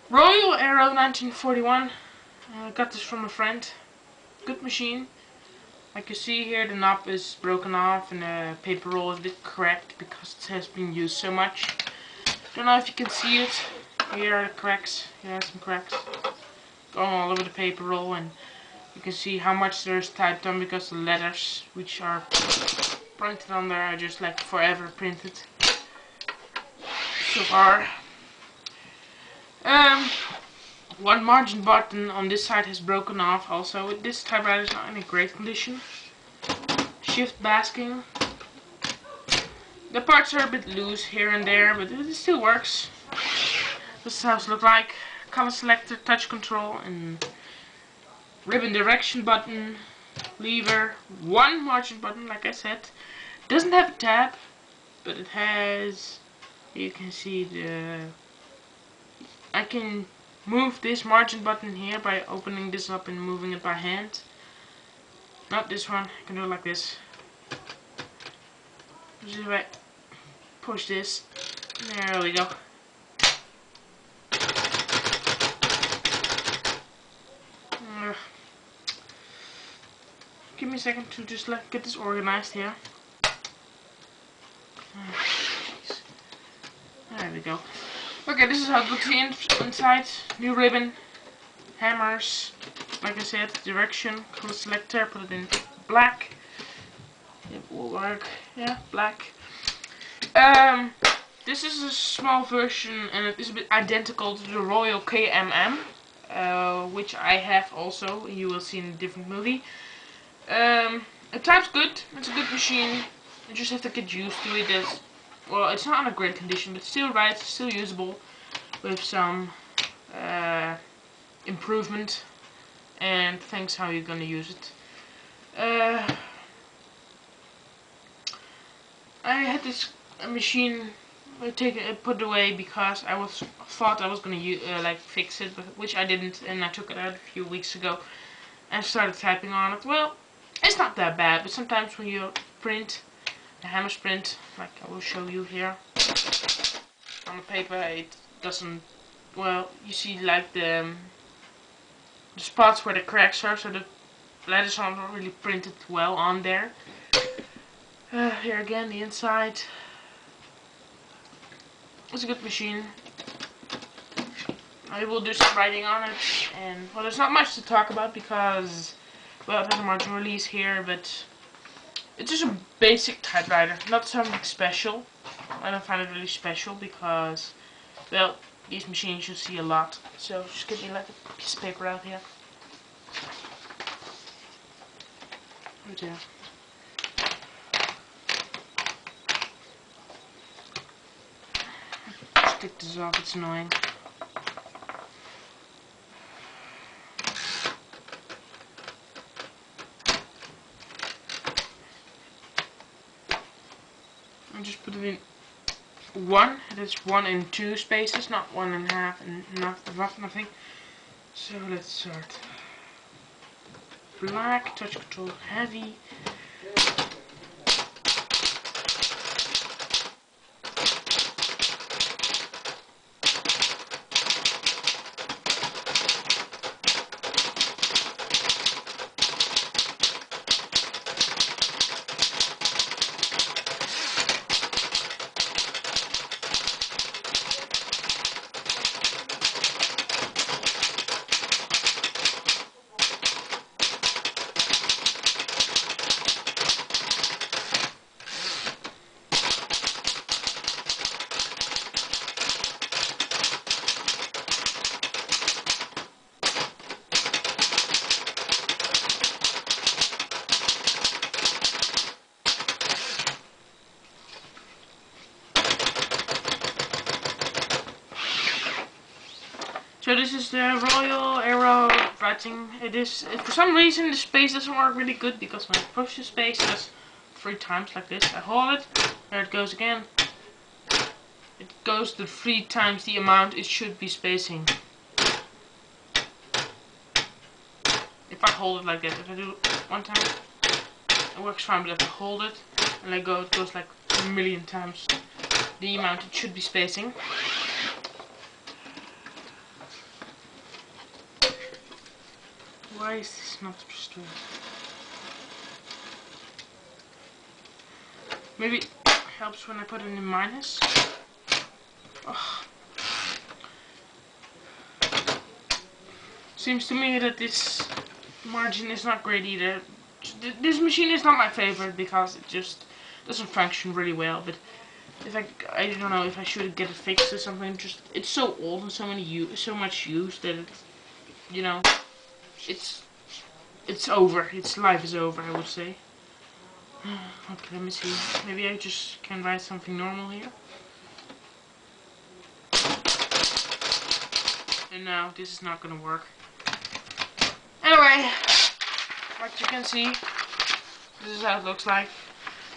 Royal Arrow 1941. Got this from a friend. Good machine. Like you see here, the knob is broken off and the paper roll is a bit cracked because it has been used so much. Don't know if you can see it. Here are the cracks. Here are some cracks going all over the paper roll, and you can see how much there's typed on because the letters which are printed on there are just like forever printed so far. One margin button on this side has broken off also. This typewriter is not in a great condition. Shift basking. The parts are a bit loose here and there, but it still works. This is how it looks like. Color selector, touch control, and ribbon direction button, lever, one margin button like I said. Doesn't have a tab, but it has, you can see I can move this margin button here by opening this up and moving it by hand. Not this one, I can do it like this. Just if I push this, there we go. Give me a second to just get this organized here. There we go. Okay, this is how it looks inside. New ribbon, hammers, like I said, direction, color selector, put it in black. It will work. Yeah, black. This is a small version and it is a bit identical to the Royal KMM, which I have also. You will see in a different movie. It types good. It's a good machine. You just have to get used to it. Well, it's not in a great condition, but still writes, still usable, with some improvement and things how you're gonna use it. I had this machine put away because I thought I was gonna fix it, but which I didn't, and I took it out a few weeks ago and started typing on it. Well, it's not that bad, but sometimes when you print, the hammers print, like I will show you here on the paper, it doesn't. Well, you see like the spots where the cracks are, so the letters aren't really printed well on there. Here again, the inside. It's a good machine. I will do some writing on it, and well, there's not much to talk about because, well, it has a margin release here, but it's just a basic typewriter, not something special. I don't find it really special because, well, these machines you see a lot. So just give me like a piece of paper out here. Right there. Take this off, it's annoying. I just put it in one. It is 1 and 2 spaces, not 1.5 and nothing. So let's start. Black, touch control, heavy. So this is the Royal Arrow writing. It is, for some reason the space doesn't work really good because when I push the space it does 3 times like this. I hold it, there it goes again. It goes to 3 times the amount it should be spacing. If I hold it like that, if I do it 1 time, it works fine, but if I hold it and let go, it goes like 1,000,000 times the amount it should be spacing. Why is this not straight? Maybe it helps when I put it in minus. Oh. Seems to me that this margin is not great either. This machine is not my favorite because it just doesn't function really well. But if I don't know if I should get it fixed or something. Just it's so old and so much used that it's, you know, it's over. Its life is over, I would say. Okay, let me see. Maybe I just can write something normal here. And now this is not gonna work. Anyway, like you can see, this is how it looks like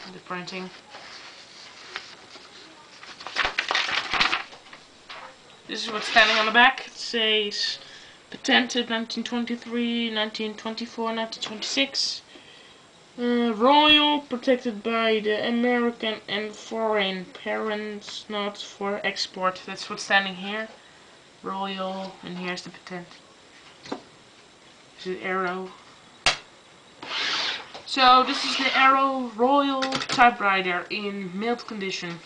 in the printing. This is what's standing on the back. It says patented 1923, 1924, 1926. Royal, protected by the American and foreign parents, not for export. That's what's standing here. Royal, and here's the patent. This is Arrow. So this is the Arrow Royal typewriter in mint condition.